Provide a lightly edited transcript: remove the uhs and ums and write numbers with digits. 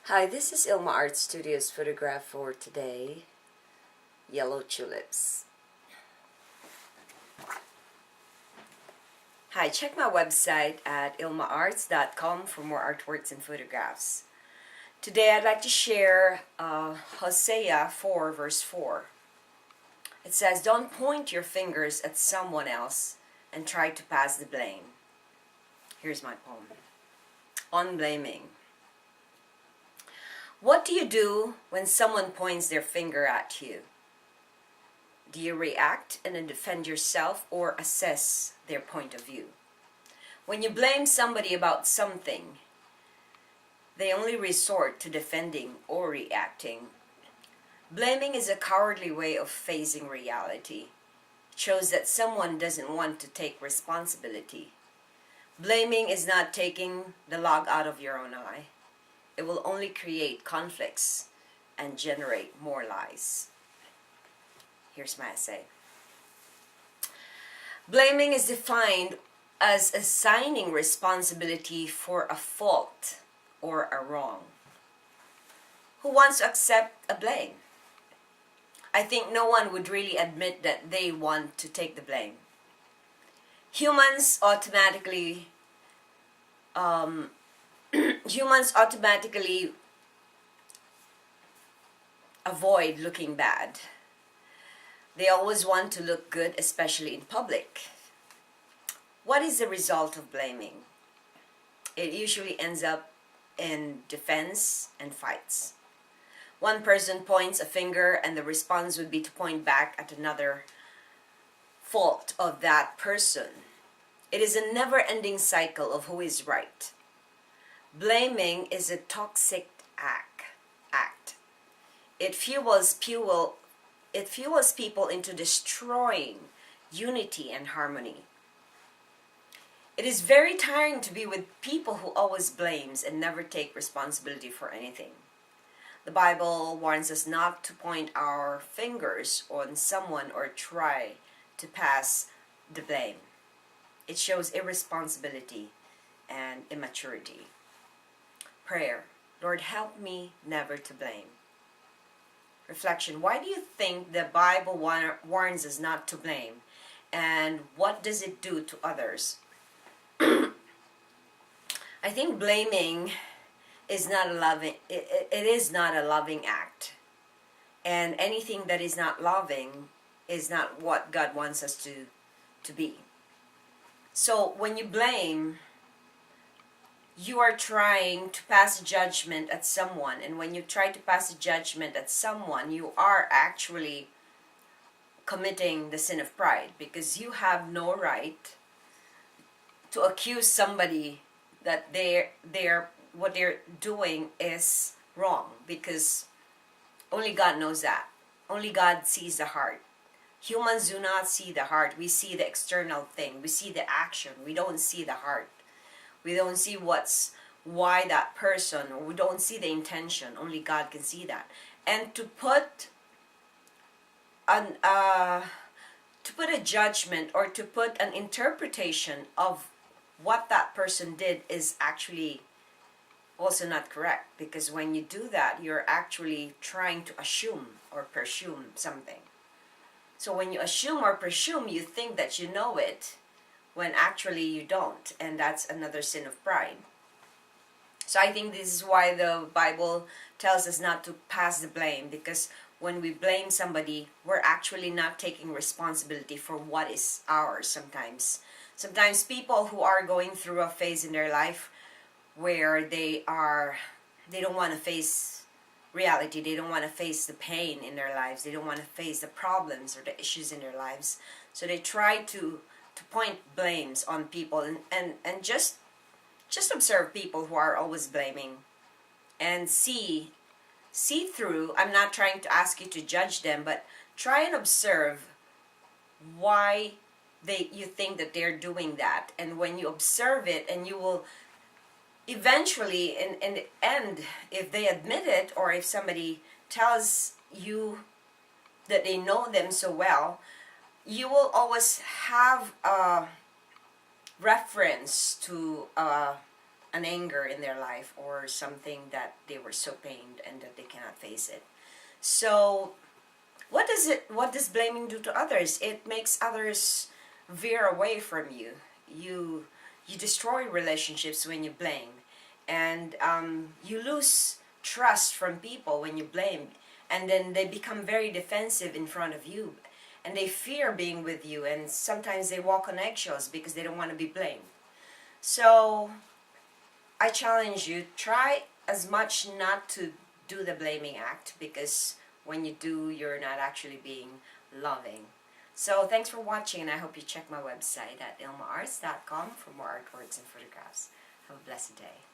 Hi, this is Ilma Art Studios photograph for today, Yellow Tulips. Hi, check my website at ilmaarts.com for more artworks and photographs. Today I'd like to share Hosea 4 verse 4. It says, "Don't point your fingers at someone else and try to pass the blame." Here's my poem. On blaming. What do you do when someone points their finger at you? Do you react and then defend yourself or assess their point of view? When you blame somebody about something, they only resort to defending or reacting. Blaming is a cowardly way of facing reality. It shows that someone doesn't want to take responsibility. Blaming is not taking the log out of your own eye. It will only create conflicts and generate more lies. Here's my essay. Blaming is defined as assigning responsibility for a fault or a wrong. Who wants to accept a blame? I think no one would really admit that they want to take the blame. Humans automatically avoid looking bad. They always want to look good, especially in public. What is the result of blaming? It usually ends up in defense and fights. One person points a finger and the response would be to point back at another fault of that person. It is a never-ending cycle of who is right. Blaming is a toxic act. It fuels people into destroying unity and harmony. It is very tiring to be with people who always blames and never take responsibility for anything. The Bible warns us not to point our fingers on someone or try to pass the blame. It shows irresponsibility and immaturity. Prayer. Lord, help me never to blame. Reflection. Why do you think the Bible warns us not to blame? And what does it do to others? I think blaming is not a loving, it is not a loving act. And anything that is not loving is not what God wants us to be. So when you blame, you are trying to pass judgment at someone, and when you try to pass a judgment at someone, you are actually committing the sin of pride, because you have no right to accuse somebody that what they're doing is wrong, because only God knows that. Only God sees the heart. Humans do not see the heart. We see the external thing. We see the action. We don't see the heart. We don't see why that person, or we don't see the intention. Only God can see that. And to put a judgment or to put an interpretation of what that person did is actually also not correct, because when you do that, you're actually trying to assume or presume something. So when you assume or presume, you think that you know it, when actually you don't, and that's another sin of pride. So I think this is why the Bible tells us not to pass the blame, because when we blame somebody, we're actually not taking responsibility for what is ours sometimes. Sometimes people who are going through a phase in their life where they don't want to face reality, they don't want to face the pain in their lives, they don't want to face the problems or the issues in their lives, so they try to point blames on people, and just observe people who are always blaming and see through. I'm not trying to ask you to judge them, but try and observe why you think that they're doing that. And when you observe it, and you will eventually in the end, if they admit it, or if somebody tells you that they know them so well, you will always have a reference to an anger in their life or something that they were so pained and that they cannot face it. So what does blaming do to others? It makes others veer away from you. You destroy relationships when you blame, and you lose trust from people when you blame, and then they become very defensive in front of you, and they fear being with you, and sometimes they walk on eggshells because they don't want to be blamed. So I challenge you, try as much not to do the blaming act, because when you do, you're not actually being loving. So thanks for watching, and I hope you check my website at ilmaarts.com for more artworks and photographs. Have a blessed day.